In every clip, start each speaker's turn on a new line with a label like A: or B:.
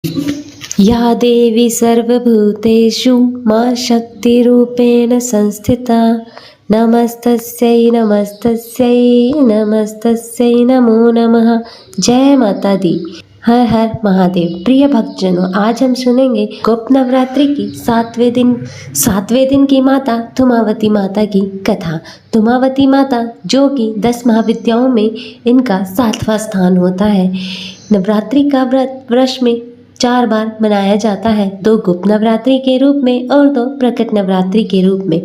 A: या देवी सर्वभूतेषु मां शक्तिरूपेण संस्थिता नमस्तस्यै नमस्तस्यै नमस्तस्यै नमो नमः। जय माता दी। हर हर महादेव। प्रिय भक्तजनों, आज हम सुनेंगे गुप्त नवरात्रि की सातवें दिन की माता धूमावती माता की कथा। धूमावती माता जो कि 10 महाविद्याओं में इनका 7वां स्थान होता है। नवरात्रि का व्रत वर्ष में 4 बार मनाया जाता है, 2 गुप्त नवरात्रि के रूप में और 2 प्रकट नवरात्रि के रूप में।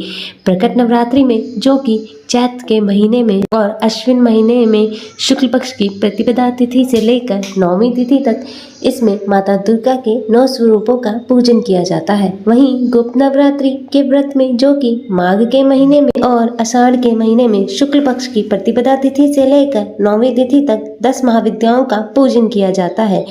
A: प्रकट नवरात्रि में जो कि चैत्र के महीने में और अश्विन महीने में शुक्ल पक्ष की प्रतिपदा तिथि से लेकर 9वीं तिथि तक इसमें माता दुर्गा के 9 स्वरूपों का पूजन किया जाता है। वहीं गुप्त नवरात्रि के व्रत में जो कि माघ के महीने में और आषाढ़ के महीने में शुक्ल पक्ष की प्रतिपदा तिथि से लेकर 9वीं तिथि तक 10 महाविद्याओं का पूजन किया जाता है।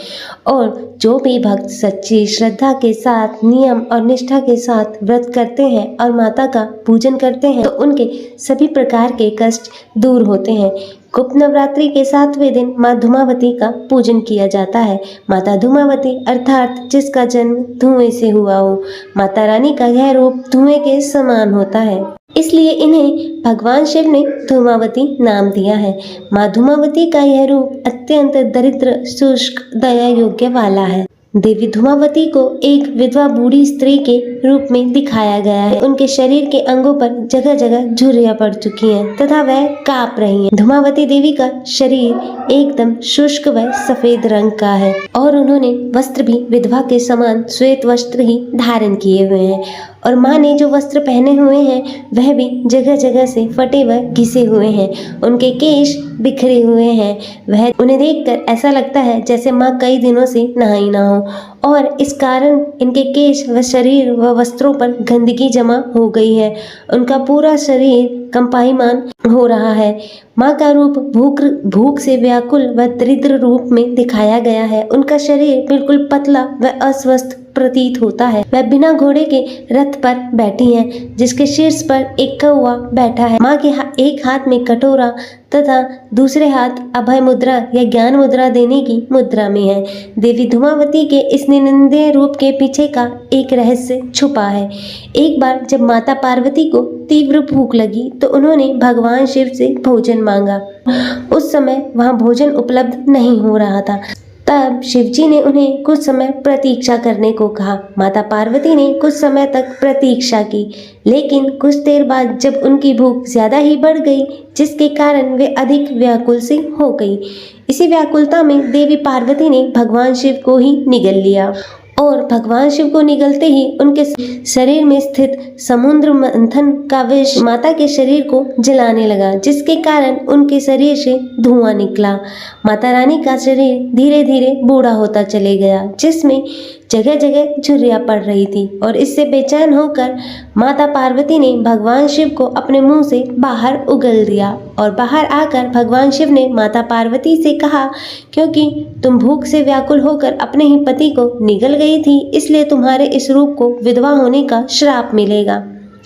A: और जो भी भक्त सच्ची श्रद्धा के साथ, नियम और निष्ठा के साथ व्रत करते हैं और माता का पूजन करते हैं तो उनके सभी प्रकार के कष्ट दूर होते हैं। गुप्त नवरात्रि के 7वें दिन माँ धूमावती का पूजन किया जाता है। माता धूमावती अर्थात जिसका जन्म धुएं से हुआ हो। माता रानी का यह रूप धुएं के समान होता है, इसलिए इन्हें भगवान शिव ने धूमावती नाम दिया है। माँ धूमावती का यह रूप अत्यंत दरिद्र, शुष्क, दया योग्य वाला है। देवी धूमावती को एक विधवा बूढ़ी स्त्री के रूप में दिखाया गया है। उनके शरीर के अंगों पर जगह जगह झुर्रियां पड़ चुकी हैं तथा वह कांप रही हैं। धूमावती देवी का शरीर एकदम शुष्क व सफेद रंग का है और उन्होंने वस्त्र भी विधवा के समान श्वेत वस्त्र ही धारण किए हुए हैं। और माँ ने जो वस्त्र पहने हुए हैं वह भी जगह जगह से फटे व घिसे हुए हैं। उनके केश बिखरे हुए हैं। वह उन्हें देखकर ऐसा लगता है जैसे माँ कई दिनों से नहाई ना हो और इस कारण इनके केश व शरीर व वस्त्रों पर गंदगी जमा हो गई है। उनका पूरा शरीर कंपायमान हो रहा है। माँ का रूप भूख से व्याकुल व दरिद्र रूप में दिखाया गया है। उनका शरीर बिल्कुल पतला व अस्वस्थ प्रतीत होता है। वह बिना घोड़े के रथ पर बैठी हैं, जिसके शीर्ष पर एक कौवा बैठा है। माँ के एक हाथ में कटोरा तथा दूसरे हाथ अभय मुद्रा या ज्ञान मुद्रा देने की मुद्रा में है। देवी धूमावती के इस निंदनीय रूप के पीछे का एक रहस्य छुपा है। एक बार जब माता पार्वती को तीव्र भूख लगी तो उन्होंने भगवान शिव से भोजन मांगा। उस समय वहाँ भोजन उपलब्ध नहीं हो रहा था। तब शिवजी ने उन्हें कुछ समय प्रतीक्षा करने को कहा। माता पार्वती ने कुछ समय तक प्रतीक्षा की, लेकिन कुछ देर बाद जब उनकी भूख ज्यादा ही बढ़ गई, जिसके कारण वे अधिक व्याकुल सी हो गई। इसी व्याकुलता में देवी पार्वती ने भगवान शिव को ही निगल लिया और भगवान शिव को निगलते ही उनके शरीर में स्थित समुद्र मंथन का विष माता के शरीर को जलाने लगा, जिसके कारण उनके शरीर से धुआं निकला। माता रानी का शरीर धीरे धीरे बूढ़ा होता चले गया, जिसमें जगह जगह झुर्रियां पड़ रही थी और इससे बेचैन होकर माता पार्वती ने भगवान शिव को अपने मुंह से बाहर उगल दिया और बाहर आकर भगवान शिव ने माता पार्वती से कहा, क्योंकि तुम भूख से व्याकुल होकर अपने ही पति को निगल गई थी, इसलिए तुम्हारे इस रूप को विधवा होने का श्राप मिलेगा।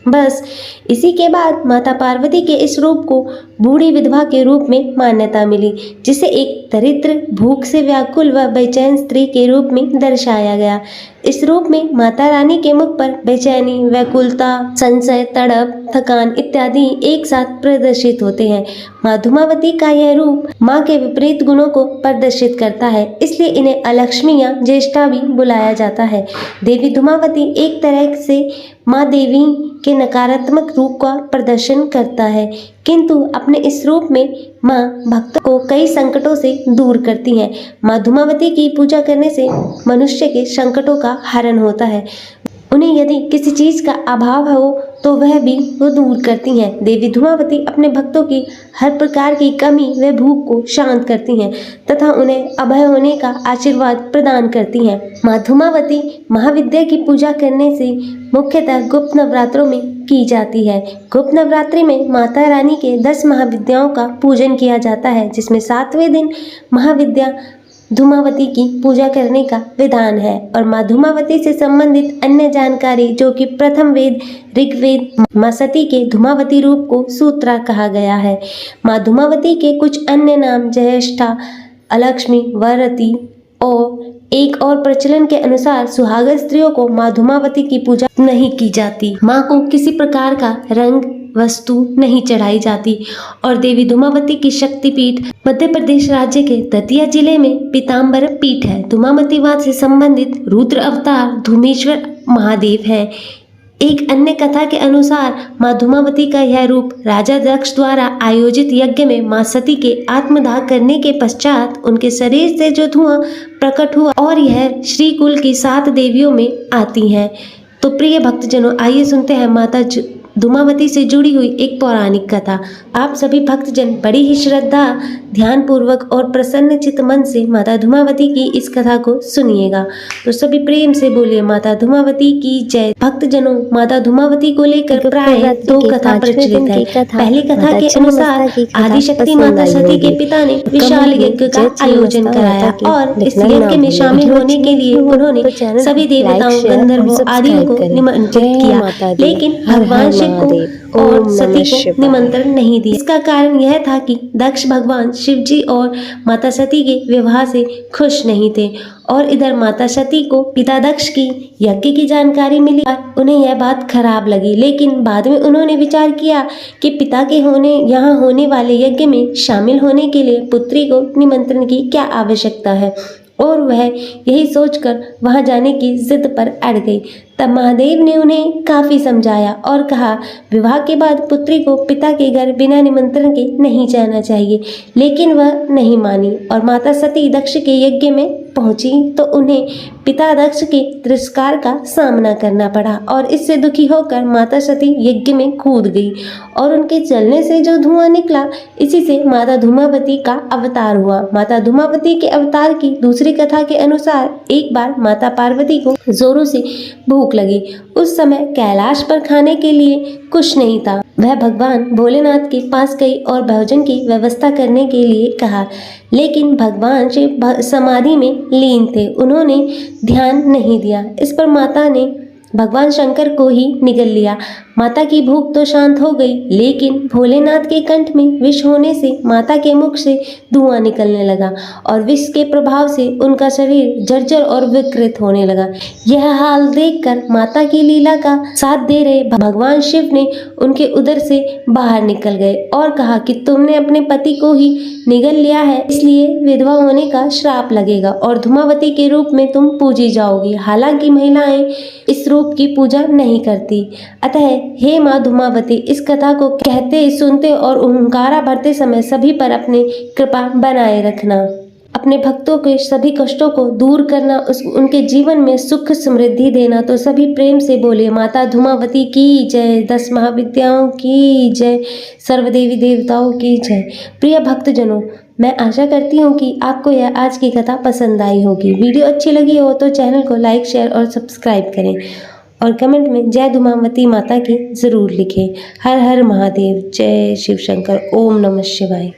A: बस इसी के बाद माता पार्वती के इस रूप को बूढ़ी विधवा के रूप में मान्यता मिली, जिसे एक दरिद्र, भूख से व्याकुल व बेचैन स्त्री के रूप में दर्शाया गया। इस रूप में माता रानी के मुख पर बेचैनी, व्याकुलता, संशय, तड़प, थकान इत्यादि एक साथ प्रदर्शित होते हैं। माँ धूमावती का यह रूप माँ के विपरीत गुणों को प्रदर्शित करता है, इसलिए इन्हें अलक्ष्मी या ज्येष्ठा भी बुलाया जाता है। देवी धूमावती एक तरह से माँ देवी के नकारात्मक रूप का प्रदर्शन करता है, किंतु अपने इस रूप में माँ भक्तों को कई संकटों से दूर करती हैं। माँ धूमावती की पूजा करने से मनुष्य के संकटों का हरण होता है। उन्हें यदि किसी चीज का अभाव हो तो वह भी वो दूर करती हैं। देवी धूमावती अपने भक्तों की हर प्रकार की कमी व भूख को शांत करती हैं तथा उन्हें अभय होने का आशीर्वाद प्रदान करती हैं। माँ धूमावती महाविद्या की पूजा करने से मुख्यतः गुप्त नवरात्रों में की जाती है। गुप्त नवरात्रि में माता रानी के 10 महाविद्याओं का पूजन किया जाता है, जिसमें 7वें दिन महाविद्या धूमावती की पूजा करने का विधान है। और माँ धूमावती से संबंधित अन्य जानकारी जो कि प्रथम वेद ऋग्वेद माँ सती के धूमावती रूप को सूत्रा कहा गया है। माँ धूमावती के कुछ अन्य नाम ज्येष्ठा, अलक्ष्मी, वरती और एक और प्रचलन के अनुसार सुहागन स्त्रियों को माँ धूमावती की पूजा नहीं की जाती। माँ को किसी प्रकार का रंग वस्तु नहीं चढ़ाई जाती और देवी धूमावती की शक्तिपीठ मध्य प्रदेश राज्य के दतिया जिले में पीताम्बर पीठ है। धूमावतीवाद से संबंधित रुद्र अवतार धूमेश्वर महादेव हैं। एक अन्य कथा के अनुसार माँ धूमावती का यह रूप राजा दक्ष द्वारा आयोजित यज्ञ में माँ सती के आत्मदाह करने के पश्चात उनके शरीर से जो धुआं प्रकट हुआ और यह श्रीकुल की 7 देवियों में आती हैं। तो प्रिय भक्तजनों, आइए सुनते हैं माता धूमावती से जुड़ी हुई एक पौराणिक कथा। आप सभी भक्तजन बड़ी ही श्रद्धा, ध्यान पूर्वक और प्रसन्न चित्त मन से माता धूमावती की इस कथा को सुनिएगा। तो सभी प्रेम से बोलिए माता धूमावती की जय। भक्तजनों, माता धूमावती को लेकर प्राय 2 कथा प्रचलित है। पहली कथा के अनुसार आदिशक्ति माता सती के पिता ने विशाल यज्ञ का आयोजन कराया और इस यज्ञ में शामिल होने के लिए उन्होंने सभी देवताओं, गंधर्वों आदि को निमंत्रित किया, लेकिन भगवान शिव को और सती को निमंत्रण नहीं दिया। इसका कारण यह था कि दक्ष भगवान शिव जी और माता सती के विवाह से खुश नहीं थे और इधर माता सती को पिता दक्ष की यज्ञ की जानकारी मिली। उन्हें यह बात खराब लगी, लेकिन बाद में उन्होंने विचार किया कि पिता के यहाँ होने वाले यज्ञ में शामिल होने के लिए पुत्री को निमंत्रण की क्या आवश्यकता है, और वह यही सोचकर वहां जाने की जिद पर अड़ गई। तब महादेव ने उन्हें काफी समझाया और कहा, विवाह के बाद पुत्री को पिता के घर बिना निमंत्रण के नहीं जाना चाहिए, लेकिन वह नहीं मानी और माता सती दक्ष के यज्ञ में पहुंची तो उन्हें पिता दक्ष के तिरस्कार का सामना करना पड़ा और इससे दुखी होकर माता सती यज्ञ में कूद गई और उनके चलने से जो धुआं निकला, इसी से माता धूमावती का अवतार हुआ। माता धूमावती के अवतार की दूसरी कथा के अनुसार एक बार माता पार्वती को जोरों से भूख लगी। उस समय कैलाश पर खाने के लिए कुछ नहीं था। वह भगवान भोलेनाथ के पास गई और भोजन की व्यवस्था करने के लिए कहा, लेकिन भगवान शिव समाधि में लीन थे, उन्होंने ध्यान नहीं दिया। इस पर माता ने भगवान शंकर को ही निगल लिया। माता की भूख तो शांत हो गई, लेकिन भोलेनाथ के कंठ में विष होने से माता के मुख से धुआं निकलने लगा और विष के प्रभाव से उनका शरीर जर्जर और विकृत होने लगा। यह हाल देखकर माता की लीला का साथ दे रहे भगवान शिव ने उनके उदर से बाहर निकल गए और कहा कि तुमने अपने पति को ही निगल लिया है, इसलिए विधवा होने का श्राप लगेगा और धूमावती के रूप में तुम पूजी जाओगी। हालांकि महिलाएं इस रूप की पूजा नहीं करती। अतः हे माँ धूमावती, इस कथा को कहते, सुनते और हुंकारा भरते समय सभी पर अपनी कृपा बनाए रखना। अपने भक्तों के सभी कष्टों को दूर करना, उनके जीवन में सुख समृद्धि देना। तो सभी प्रेम से बोले माता धूमावती की जय, 10 महाविद्याओं की जय, सर्वदेवी देवताओं की जय। प्रिय भक्तजनों, मैं आशा करती हूँ कि आपको यह आज की कथा पसंद आई होगी। वीडियो अच्छी लगी हो तो चैनल को लाइक, शेयर और सब्सक्राइब करें और कमेंट में जय धूमावती माता की ज़रूर लिखें। हर हर महादेव, जय शिव शंकर, ओम नमः शिवाय।